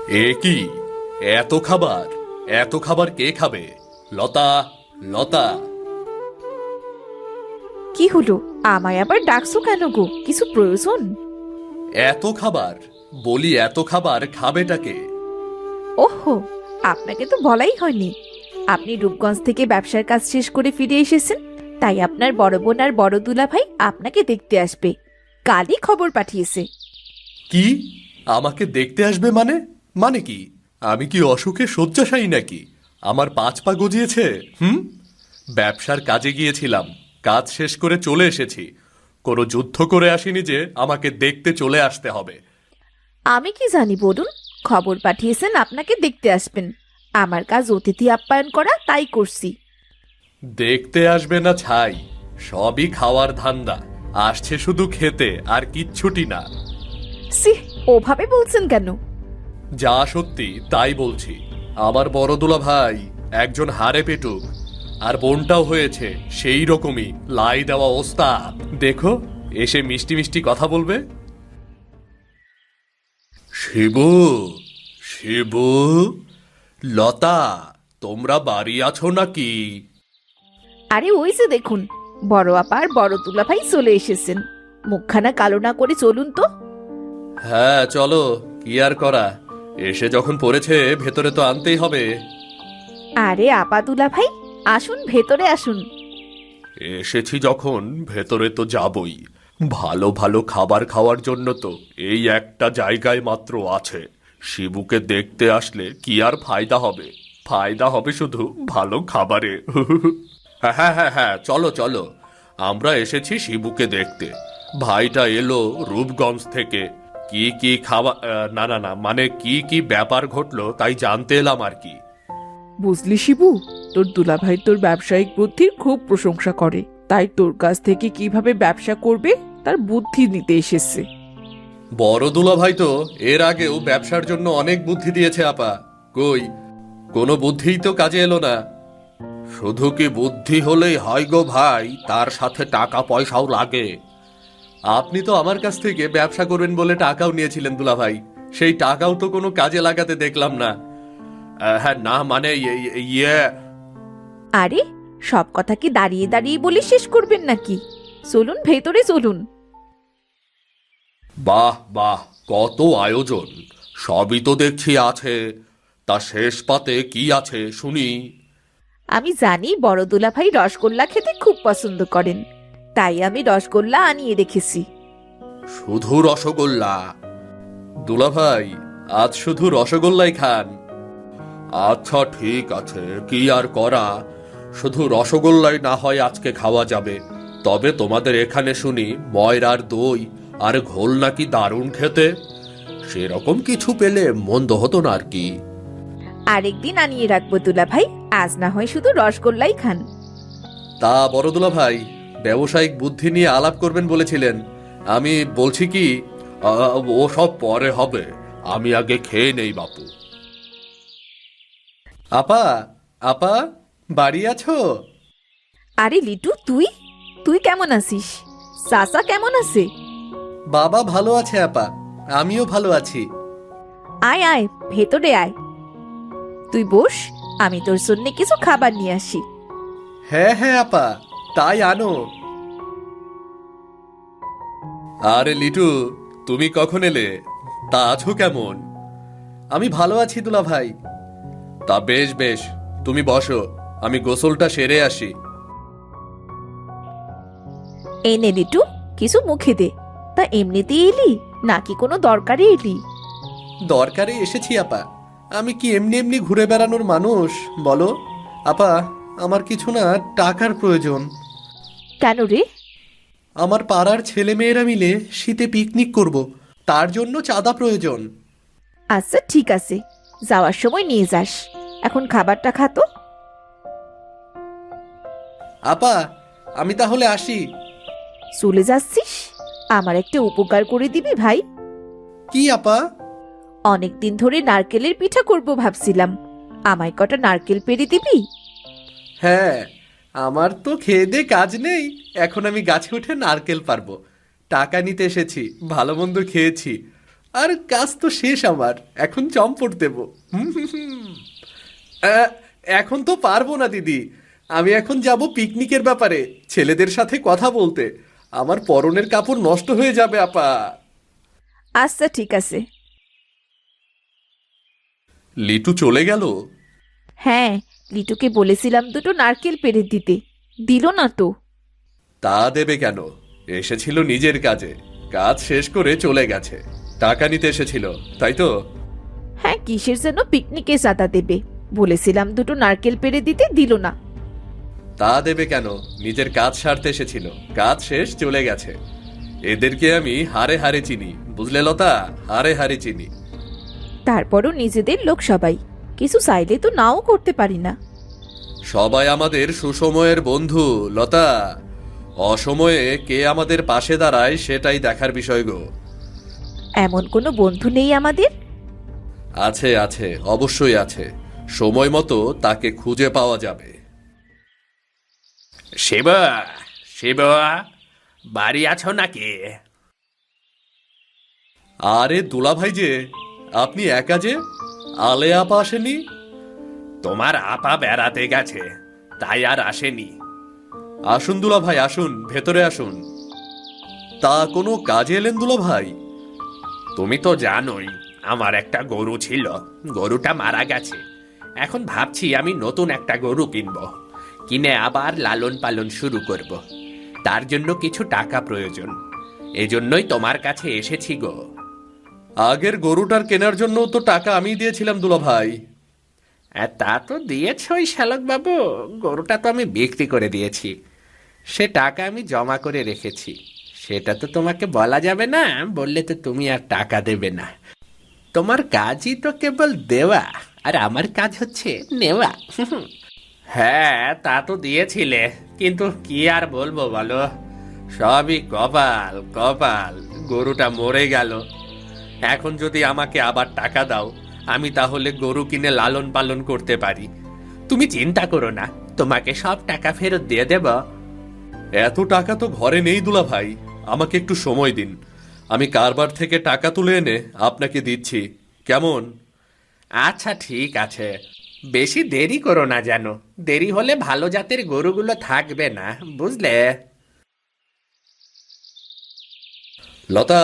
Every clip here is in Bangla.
এ কি? এত খাবার, এত খাবার কে খাবে? লতা, লতা। কি হলো? আমায় আবার ডাকছো কেন গো? কিছু প্রয়োজন? এত খাবার, বলি এত খাবার খাবেটাকে? ওহো, আপনাকে তো বলাই হয়নি। আপনি রূপগঞ্জ থেকে ব্যবসার কাজ শেষ করে ফিরে এসেছেন, তাই আপনার বড় বোন আর বড় দুলাভাই আপনাকে দেখতে আসবে। কালই খবর পাঠিয়েছে। কি? আমাকে দেখতে আসবে মানে? মানে কি? আমি কি অসুখে শয্যাশায়ী নাকি? আমার 5 পা গজিয়েছে? ব্যবসার কাজে গিয়েছিলাম, কাজ শেষ করে চলে এসেছি। কোনো যুদ্ধ করে আসিনি যে আমাকে দেখতে চলে আসতে হবে। আমি কি জানি বলুন? খবর পাঠিয়েছেন আপনাকে দেখতে আসবেন। আমার কাজ অতিথি আপ্যায়ন করা, তাই করছি। দেখতে আসবে না ছাই, সবই খাওয়ার ধান্দা। আসছে শুধু খেতে, আর কিচ্ছুটি না। সি, ওভাবে বলছেন কেন? যা সত্যি তাই বলছি। আমার বড় দুলা ভাই একজন হাড়ে পেটুক, আর বোনটাও হয়েছে সেই রকমই লাই দেওয়া ওস্তাদ। দেখো, এসে মিষ্টি মিষ্টি কথা বলবে। শিবু, শিবু, লতা, তোমরা বাড়ি আছো নাকি? আরে ওই যে দেখুন, বড় আপা আর বড় দুলাভাই চলে এসেছেন। মুখখানা কালো না করে চলুন তো। হ্যাঁ চলো, কি আর করা, এসে যখন পড়েছে ভেতরে তো আনতেই হবে। আরে আপা দুলাভাই, আসুন ভেতরে আসুন। এসেছি যখন ভেতরে তো যাবই। ভালো ভালো খাবার খাওয়ার জন্য তো এই একটা জায়গায় মাত্র আছে। শিবুকে দেখতে আসলে কি আর ফায়দা হবে? ফায়দা হবে শুধু ভালো খাবারে। হ্যাঁ হ্যাঁ হ্যাঁ হ্যাঁ, চলো চলো, আমরা এসেছি শিবুকে দেখতে। ভাইটা এলো রূপগঞ্জ থেকে। কি কি খাওয়া, না না না, মানে কি কি ব্যাপার ঘটলো তাই জানতে এলাম আর কি। বুঝলি শিবু, তোর দুলাভাই তোর ব্যবসায়িক বুদ্ধির খুব প্রশংসা করে, তাই তোর কাছ থেকে কিভাবে ব্যবসা করবে তার বুদ্ধি নিতে এসেছে। বড় দুলা ভাই তো এর আগেও ব্যবসার জন্য অনেক বুদ্ধি দিয়েছে আপা। কই, কোনো বুদ্ধিই তো কাজে এলো না। শুধু কি বুদ্ধি হলেই হয় গো ভাই, তার সাথে টাকা পয়সাও লাগে। আপনি তো আমার কাছ থেকে ব্যবসা করবেন বলে টাকাও নিয়েছিলেন দুলা ভাই, সেই টাকাও তো কোনো কাজে লাগাতে দেখলাম না। হ্যাঁ না মানে ইয়ে। আরে, সব কথা কি দাঁড়িয়ে দাঁড়িয়ে বলে শেষ করবেন নাকি? চলুন ভেতরে চলুন। বাহ বাহ, কত আয়োজন! সবই তো দেখছি আছে, তা শেষ পাতে কি আছে শুনি। আমি জানি বড় দুলাভাই রসগোল্লা খেতে খুব পছন্দ করেন, তাই আমি রসগোল্লা আনিয়ে রেখেছি। শুধু রসগোল্লা? দুলাভাই, আজ শুধু রসগোল্লাই খান? আচ্ছা ঠিক আছে, কি আর করা, শুধু রসগোল্লাই না হয় আজকে খাওয়া যাবে। তবে তোমাদের এখানে শুনি ময়রার দই আর ঘোল নাকি দারুণ খেতে। সেরকম কিছু পেলে মন্দ হতো না আর কি। আরেকদিন আনিয়ে রাখবো দুলাভাই, আজ না হয় শুধু রসগোল্লাই খান। তা বড় দুলাভাই, ব্যবসায়িক বুদ্ধি নিয়ে আলাপ করবেন বলেছিলেন। আমি বলছি কি, ও সব পরে হবে, আমি আগে খেয়ে নেই বাপু। আপা, আপা, বাড়ি আছো? আরে লিটু, তুই তুই কেমন আছিস? চাচা কেমন আছে? বাবা ভালো আছে আপা, আমিও ভালো আছি। আয় আয়, ভেতরে আয়। তুই বস, আমি তোর জন্য কিছু খাবার নিয়ে আসি। হ্যাঁ হ্যাঁ আপা, তাই আনো। আরে লিটু, তুমি কখন এলে? তা আছো কেমন? আমি ভালো আছি দুলা ভাই। তা বেশ বেশ, তুমি বসো, আমি গোসলটা সেরে আসি। এই নে লিটু, কিছু মুখে দে। তা এমনিতেই এলি নাকি কোনো দরকারে এলি? দরকারে এসেছি আপা, আমি কি এমনি এমনি ঘুরে বেড়ানোর মানুষ বলো? আপা, আমার কিছু না টাকার প্রয়োজন। কেন রে? আমার পাড়ার ছেলেমেয়েরা মিলে শীতে পিকনিক করব, তার জন্য চাঁদা প্রয়োজন। আচ্ছা ঠিক আছে, যাওয়ার সময় নিয়ে যাস। এখন খাবারটা খা তো। আপা, আমি তাহলে আসি। চলে যাচ্ছিস? আমার একটা উপকার করে দিবি ভাই? কি আপা? অনেকদিন ধরে নারকেলের পিঠা করব ভাবছিলাম, আমায় কটা নারকেল পেড়ে দিবি? হ্যাঁ, আমার তো খেয়ে দে কাজ নেই, এখন আমি গাছে উঠে নারকেল পারবো। টাকা নিতে এসেছি, ভালো মন্দ খেয়েছি, আর কাজ তো শেষ আমার, এখন চম্পট দেব। এখন তো পারবো না দিদি, আমি এখন যাব পিকনিকের ব্যাপারে ছেলেদের সাথে কথা বলতে। আমার পরনের কাপড় নষ্ট হয়ে যাবে আপা। আচ্ছা ঠিক আছে। লিটু চলে গেল? হ্যাঁ, লিটুকে বলেছিলাম দুটো নারকেল পেড়ে দিতে, দিল না তো। তা দেবে কেন, এসেছিল নিজের কাজে, কাজ শেষ করে চলে গেছে। টাকা নিতে এসেছিল, তাই তো? হ্যাঁ, কিসের যেন পিকনিকে চাঁদা দেবে, বলেছিলাম দুটো নারকেল পেড়ে দিতে, দিল না। তা দেবে কেন, নিজের কাজ সারতে এসেছিল, কাজ শেষ চলে গেছে। এদেরকে আমি হারে হারে চিনি, বুঝলে লতা, হারে হারে চিনি। তারপরও নিজেদের লোক সবাই, কিছু চাইলে তো নাও করতে পারি না। সবাই আমাদের সুসময়ের বন্ধু লতা, অসময়ে কে আমাদের পাশে দাঁড়ায় সেটাই দেখার বিষয় গো। এমন কোনো বন্ধু নেই আমাদের? আছে আছে, অবশ্যই আছে, সময় মতো তাকে খুঁজে পাওয়া যাবে। শিবা, শিবা, বাড়ি আছো নাকি? আরে দুলাভাই যে, আপনি একা যে, আলে আপা আসেনি? তোমার আপা বেড়াতে গেছে, তাই আর আসেনি। আসুন দুলাভাই আসুন, ভেতরে আসুন। তা কোনো কাজে এলেন দুলাভাই? তুমি তো জানোই আমার একটা গরু ছিল, গরুটা মারা গেছে। এখন ভাবছি আমি নতুন একটা গরু কিনবো, কিনে আবার লালন পালন শুরু করব। তার জন্য কিছু টাকা প্রয়োজন, এজন্যই তোমার কাছে এসেছি গো। আগের গরুটার কেনার জন্য তো টাকা আমি দিয়েছিলাম দুলাভাই। তা তো দিয়েছই শ্যালক বাবু, গরুটা তো আমি বিক্রি করে দিয়েছি। সে টাকা আমি জমা করে রেখেছি, সেটা তো তোমাকে বলা যাবে না, বললে তো তুমি আর টাকা দেবে না। তোমার কাজই তো কেবল দেওয়া, আর আমার কাজ হচ্ছে নেওয়া। হ্যাঁ, তা তো দিয়েছিলে, কিন্তু কি আর বলবো বলো, সবই কপাল কপাল, গরুটা মরে গেল। এখন যদি আমাকে আবার টাকা দাও, আমি তাহলে গরু কিনে লালন পালন করতে পারি। তুমি চিন্তা করো না, তোমাকে সব টাকা ফেরত দিয়ে দেব। এত টাকা তো ঘরে নেই দুলাভাই, আমাকে একটু সময় দিন, আমি কারবার থেকে টাকা তুলে এনে আপনাকে দিচ্ছি, কেমন? আচ্ছা ঠিক আছে, বেশি দেরি করো না যেন, দেরি হলে ভালো জাতের গরুগুলো থাকবে না, বুঝলে? লতা,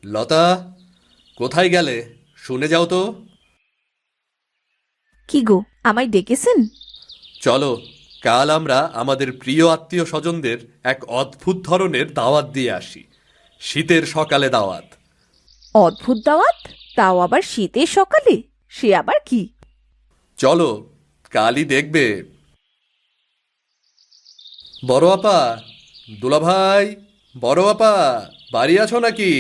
লতা, কোথায় গেলে, শুনে যাও তো। কি গো, আমায় ডেকেছেন? চলো, কাল আমরা আমাদের প্রিয় আত্মীয় স্বজনদের এক অদ্ভুত ধরনের দাওয়াত দিয়ে আসি, শীতের সকালে দাওয়াত। অদ্ভুত দাওয়াত, তাও আবার শীতের সকালে, সে আবার কি? চলো, কালই দেখবে। বড় আপা, দুলাভাই, বড় আপা, বাড়ি আছো নাকি?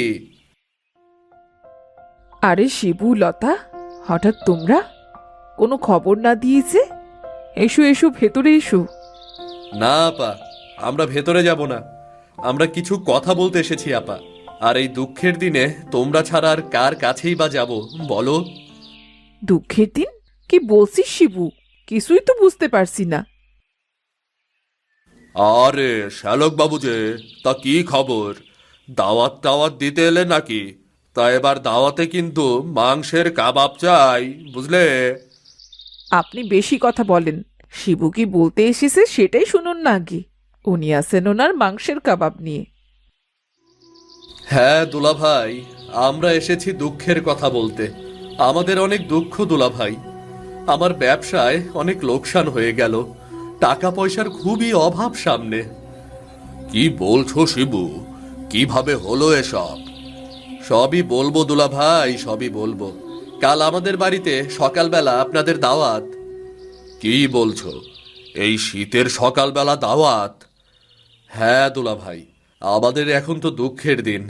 আরে শিবু, লতা, হঠাৎ তোমরা, কোনো খবর না দিয়েছে? এসো এসো, ভেতরে এসো। না আপা, আমরা ভেতরে যাব না, আমরা কিছু কথা বলতে এসেছি আপা। আর এই দুঃখের দিনে তোমরা ছাড়া আর কার কাছেই বা যাব বলো? দুঃখের দিন? কি বলছিস শিবু, কিছুই তো বুঝতে পারছি না। আরে শ্যালক বাবু যে, তা কি খবর, দাওয়াত টাওয়াত দিতে এলে নাকি? তা এবার দাওয়াতে কিন্তু মাংসের কাবাব চাই, বুঝলে? আপনি বেশি কথা বলেন, শিবু কি বলতে এসেছে সেটাই শুনুন না আগে। উনি আছেন ওনার মাংসের কাবাব নিয়ে। হ্যাঁ দুলাভাই, আমরা এসেছি দুঃখের কথা বলতে। আমাদের অনেক দুঃখ দুলাভাই, আমার ব্যবসায় অনেক লোকসান হয়ে গেল, টাকা পয়সার খুবই অভাব সামনে। কি বলছো শিবু, কিভাবে হলো এসব? সবই বলবো দুলাভাই, সবই বলবো। কাল আমাদের বাড়িতে সকালবেলা আপনাদের দাওয়াত। কি বলছো, এই শীতের সকালবেলা দাওয়াত? হ্যাঁ দুলাভাই, আমাদের এখন তো দুঃখের দিন,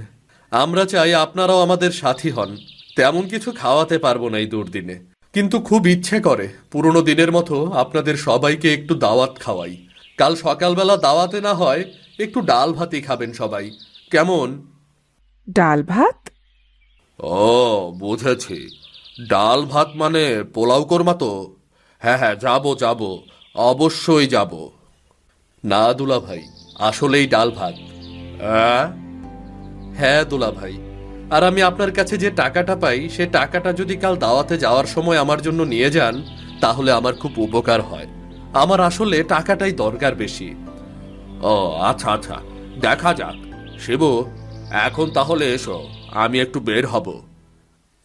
আমরা চাই আপনারাও আমাদের সাথী হন। তেমন কিছু খাওয়াতে পারবো না এই দুর্দিনে, কিন্তু খুব ইচ্ছে করে পুরনো দিনের মতো আপনাদের সবাইকে একটু দাওয়াত খাওয়াই। কাল সকালবেলা দাওয়াতে না হয় একটু ডাল ভাতই খাবেন সবাই, কেমন? ডাল ভাত? ও বুঝেছি, ডাল ভাত মানে পোলাও কোরমা তো। হ্যাঁ হ্যাঁ, যাবো যাবো, অবশ্যই যাব। না দুলাভাই, আসলেই ডাল ভাত। হ্যাঁ দুলাভাই, আর আমি আপনার কাছে যে টাকাটা পাই সে টাকাটা যদি কাল দাওয়াতে যাওয়ার সময় আমার জন্য নিয়ে যান তাহলে আমার খুব উপকার হয়। আমার আসলে টাকাটাই দরকার বেশি। ও আচ্ছা আচ্ছা, দেখা যাক। শিবু, এখন তাহলে এসো, আমি একটু বের হব।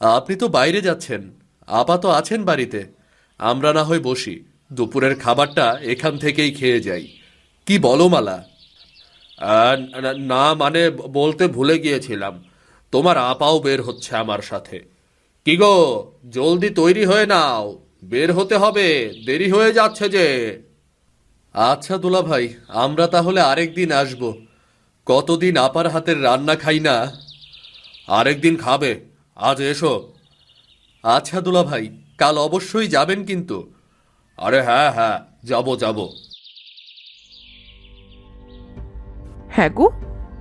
আপনি তো বাইরে যাচ্ছেন, আপা তো আছেন বাড়িতে। আমরা না হয় বসি, দুপুরের খাবারটা এখান থেকেই খেয়ে যাই। কি বলো মালা? না মানে বলতে ভুলে গিয়েছিলাম, তোমার আপাও বের হচ্ছে আমার সাথে। কি গো, জলদি তৈরি হয়ে নাও, বের হতে হবে, দেরি হয়ে যাচ্ছে যে। আচ্ছা দুলা ভাই, আমরা তাহলে আরেকদিন আসব। কতদিন আপার হাতের রান্না খাই না। আরেকদিন খাবে, আজ এসো। আচ্ছা দুলা ভাই, কাল অবশ্যই যাবেন কিন্তু। আরে হ্যাঁ হ্যাঁ, যাব যাব। হ্যাঁ গো,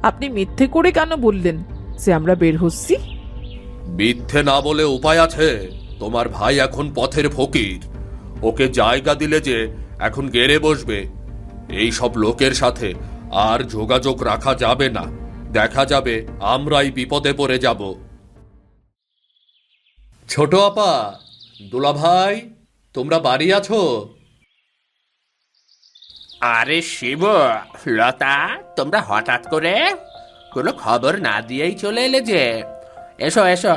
আপনি মিথ্যে করে কেন বললেন যে আমরা বের হচ্ছি? মিথ্যে না বলে উপায় আছে? তোমার ভাই এখন পথের ফকির, ওকে জায়গা দিলে যে এখন গেড়ে বসবে। এই সব লোকের সাথে আর যোগাযোগ রাখা যাবে না, দেখা যাবে আমরাই বিপদে পড়ে যাব। ছোট আপা, দুলা ভাই, তোমরা বাড়ি আছো? আরে শিব, লতা, তোমরা হঠাৎ করে কোনো খবর না দিয়েই চলে এলে যে। এসো এসো,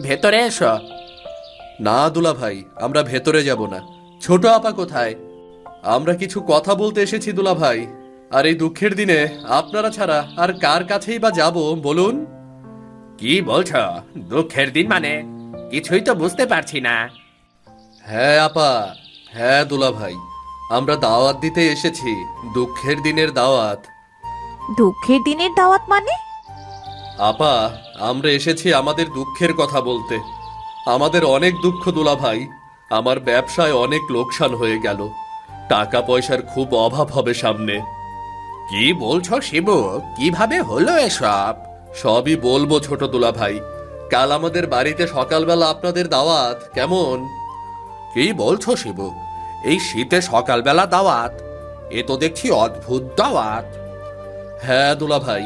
ভেতরে এসো। না দুলা ভাই, আমরা ভেতরে যাব না। ছোট আপা কোথায়? আমরা কিছু কথা বলতে এসেছি দুলা ভাই। আর এই দুঃখের দিনে আপনারা ছাড়া আর কার কাছেই বা যাব বলুন? কি বলছ? দুঃখের দিন মানে কিছুই তো বুঝতে পারছি না। হ্যাঁ আপা, হ্যাঁ দুলা ভাই, আমরা দাওয়াত দিতে এসেছি, দুঃখের দিনের দাওয়াত। দুঃখের দিনের দাওয়াত মানে? আপা, আমরা এসেছি আমাদের দুঃখের কথা বলতে। আমাদের অনেক দুঃখ দুলা ভাই। আমার ব্যবসায় অনেক লোকসান হয়ে গেল, টাকা পয়সার খুব অভাব হবে সামনে। কি বলছো শিবু, কিভাবে হলো এসব? সবই বলবো ছোট দুলা ভাই। কাল আমাদের বাড়িতে সকালবেলা আপনাদের দাওয়াত, কেমন? কি বলছো শিবু, এই শীতে সকালবেলা দাওয়াত? এ তো দেখছি অদ্ভুত দাওয়াত। হ্যাঁ দুলা ভাই,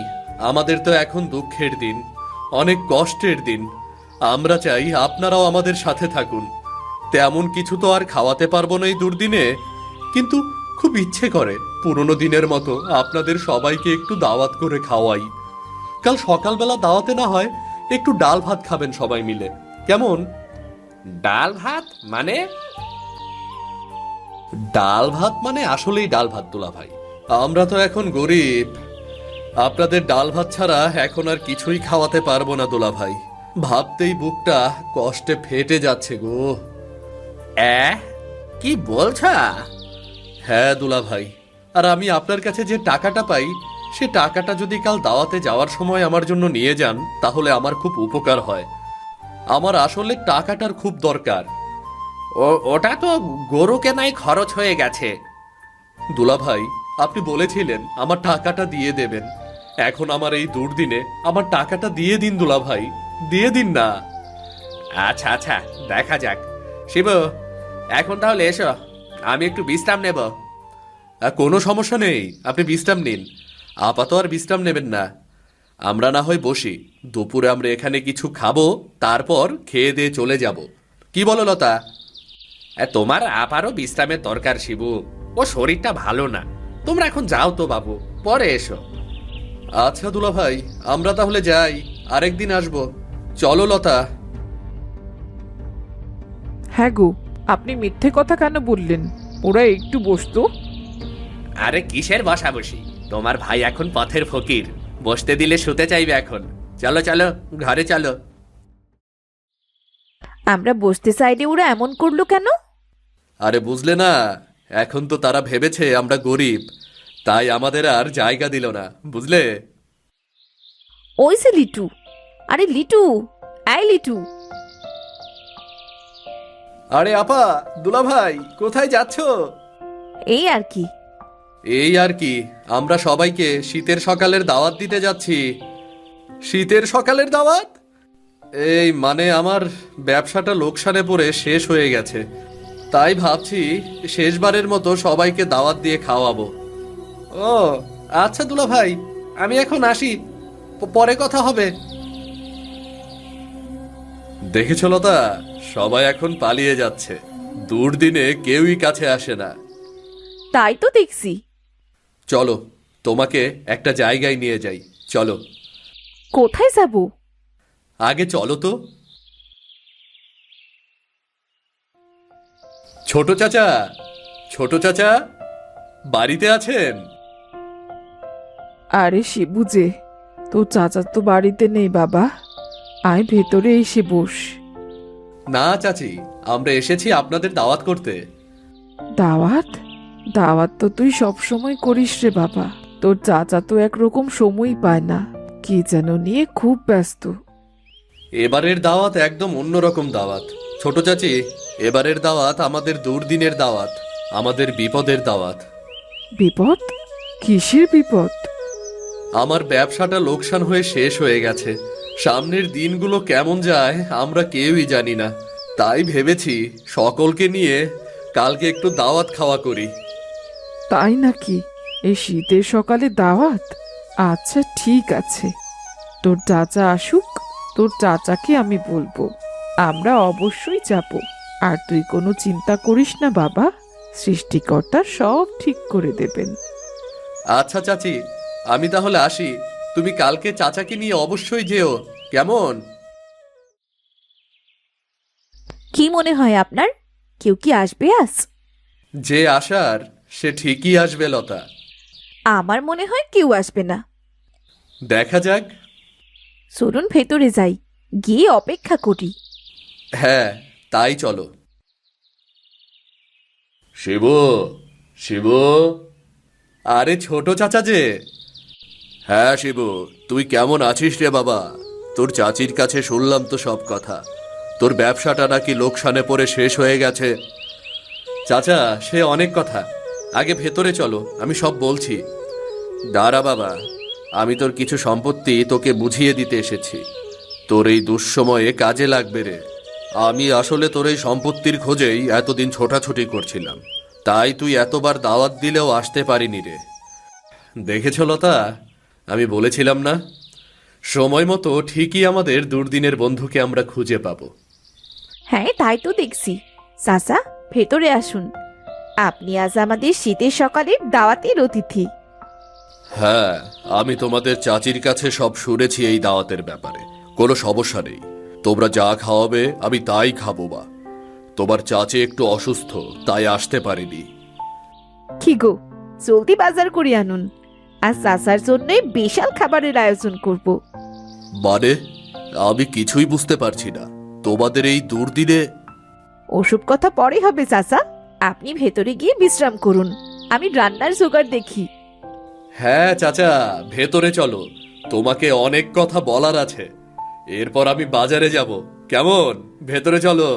আমাদের তো এখন দুঃখের দিন, অনেক কষ্টের দিন। আমরা চাই আপনারাও আমাদের সাথে থাকুন। তেমন কিছু তো আর খাওয়াতে পারবো না এই দুর্দিনে, কিন্তু খুব ইচ্ছে করে পুরনো দিনের মতো আপনাদের সবাইকে একটু দাওয়াত করে খাওয়াই। কাল সকালবেলা দাওয়াতে না হয় একটু ডাল ভাত খাবেন সবাই মিলে, কেমন? ডাল ভাত মানে? ডাল ভাত মানে আসলেই ডাল ভাত দুলা ভাই। আমরা তো এখন গরিব, আপনাদের ডাল ভাত ছাড়া এখন আর কিছুই খাওয়াতে পারবো না দুলা ভাই। ভাবতেই বুকটা কষ্টে ফেটে যাচ্ছে গো। কি বলছ? হ্যাঁ দুলা ভাই, আর আমি আপনার কাছে যে টাকাটা পাই সে টাকাটা যদি কাল দাওয়াতে যাওয়ার সময় আমার জন্য নিয়ে যান তাহলে আমার খুব উপকার হয়। আমার আসলে টাকাটার খুব দরকার। ওটা তো গরু কেনাই খরচ হয়ে গেছে। দুলা ভাই, আপনি বলেছিলেন আমার টাকাটা দিয়ে দেবেন। এখন আমার এই দুর্দিনে আমার টাকাটা দিয়ে দিন দুলা ভাই, দিয়ে দিন না। আচ্ছা আচ্ছা, দেখা যাক। শিবু, এখন তাহলে এসো, আমি একটু বিশ্রাম নেব। কোনো সমস্যা নেই, আপনি বিশ্রাম নিন। আপাতত আর বিশ্রাম নেবেন না। আমরা না হয় বসি, দুপুরে আমরা এখানে কিছু খাবো, তারপর খেয়ে দিয়ে চলে যাব। কি বলো লতা? তোমার আপারও বিশ্রামের দরকার শিবু, ও শরীরটা ভালো না। তোমরা এখন যাও তো বাবু, পরে এসো। আচ্ছা দুলা ভাই, আমরা তাহলে যাই, আরেকদিন আসবো। চলো লতা। হ্যাঁ গো, আপনি মিথ্যে কথা কেন বললেন? ওরা একটু বসতো। আরে কিসের বসাবসি, তোমার ভাই এখন পথের ফকির, বসতে দিলে শুতে চাইবে এখন। চলো চলো, ঘরে চলো। আমরা বসতে চাইলে ওরা এমন করলো কেন? আরে বুঝলে না, এখন তো তারা ভেবেছে আমরা গরিব, তাই আমাদের আর জায়গা দিল না, বুঝলে? ওই সে লিটু, আরে লিটু, এই লিটু। আরে আপা, দুলা ভাই, কোথায় যাচ্ছ? এই আর কি। এই আর কি, আমরা সবাইকে শীতের সকালের দাওয়াত দিতে যাচ্ছি। শীতের সকালের দাওয়াত? এই মানে আমার ব্যবসাটা লোকসানে পড়ে শেষ হয়ে গেছে, তাই ভাবছি শেষবারের মতো সবাইকে দাওয়াত দিয়ে খাওয়াবো। ও আচ্ছা দুলা ভাই, আমি এখন আসি, পরে কথা হবে। দেখেছ লতা, সবাই এখন পালিয়ে যাচ্ছে। দুর্দিনে কেউই কাছে আসে না। তাই তো দেখছি। চলো, তোমাকে একটা জায়গায় নিয়ে যাই। চলো। কোথায় যাব? আগে চলো তো। ছোট চাচা, ছোট চাচা, বাড়িতে আছেন? আরে শিবু যে, তোর চাচা তো বাড়িতে নেই বাবা। আয় ভেতরে এসে বস। না চাচি, আমরা এসেছি আপনাদের দাওয়াত করতে। দাওয়াত? দাওয়াত তো তুই সব সময় করিস রে বাবা। তোর চাচা তো একরকম সময়ই পায় না, কি যেন নিয়ে খুব ব্যস্ত। এবারের দাওয়াত একদম অন্যরকম দাওয়াত। ছোট চাচি, এবারের দাওয়াত আমাদের দুর্দিনের দাওয়াত, আমাদের বিপদের দাওয়াত। বিপদ? কিসের বিপদ? আমার ব্যবসাটা লোকসান হয়ে শেষ হয়ে গেছে। সামনের দিনগুলো কেমন যায় আমরা কেউই জানি না। তাই ভেবেছি সকলকে নিয়ে কালকে একটু দাওয়াত খাওয়া করি। তাই নাকি? এই শীতের সকালে দাওয়াত? আচ্ছা ঠিক আছে, তোর চাচা আসুক, তোর চাচাকে আমি বলবো। আমরা অবশ্যই যাব। আর তুই কোনো চিন্তা করিস না বাবা, সৃষ্টিকর্তা সব ঠিক করে দেবেন। আচ্ছা চাচি, আমি তাহলে আসি। তুমি কালকে চাচাকে নিয়ে অবশ্যই যেও, কেমন? কি মনে হয় আপনার, কেউ কি আসবে আজ? যে আসার সে ঠিকই আসবে লতা। আমার মনে হয় কেউ আসবে না। দেখা যাক। চলুন ভেতরে যাই, গিয়ে অপেক্ষা করি। হ্যাঁ, তাই চলো। শিবু, শিবু, আরে ছোট চাচা যে। হ্যাঁ শিবু, তুই কেমন আছিস রে বাবা? তোর চাচির কাছে শুনলাম তো সব কথা। তোর ব্যবসাটা নাকি লোকসানে পড়ে শেষ হয়ে গেছে। চাচা, সে অনেক কথা। আগে ভেতরে চলো, আমি সব বলছি। দাঁড়া বাবা, আমি তোর কিছু সম্পত্তি তোকে বুঝিয়ে দিতে এসেছি। তোর এই দুঃসময়ে কাজে লাগবে রে। আমি আসলে তোর এই সম্পত্তির খোঁজেই এতদিন ছোটাছুটি করছিলাম, তাই তুই এতবার দাওয়াত দিলেও আসতে পারিনি রে। দেখেছ লতা, আমি বলেছিলাম না, সময় মতো ঠিকই আমাদের দুর্দিনের বন্ধুকে আমরা খুঁজে পাবো। হ্যাঁ তাই তো দেখছি। চাচা, ভেতরে আসুন। আপনি আজ আমাদের শীতের সকালের দাওয়াতের অতিথি। হ্যাঁ, আমি তোমাদের চাচির কাছে সব শুনেছি এই দাওয়াতের ব্যাপারে। কোনো সমস্যা নেই, তোমরা যা খাওয়াবে আমি তাই খাবো। বা তোমার চাচি একটু অসুস্থ, তাই আসতে পারিনি। কি গো, জলদি বাজার করে আনুন। আজ চাচার জন্য বিশাল খাবারের আয়োজন করব। মানে, আমি কিছুই বুঝতে পারছি না। তোমাদের এই দুর্দিনে? ওসব কথা পরে হবে চাচা, আপনি ভেতরে গিয়ে বিশ্রাম করুন, আমি রান্নার জোগাড় দেখি। হ্যাঁ চাচা, ভেতরে চলো, তোমাকে অনেক কথা বলার আছে। এরপর আমি বাজারে যাব, কেমন? ভেতরে চলো।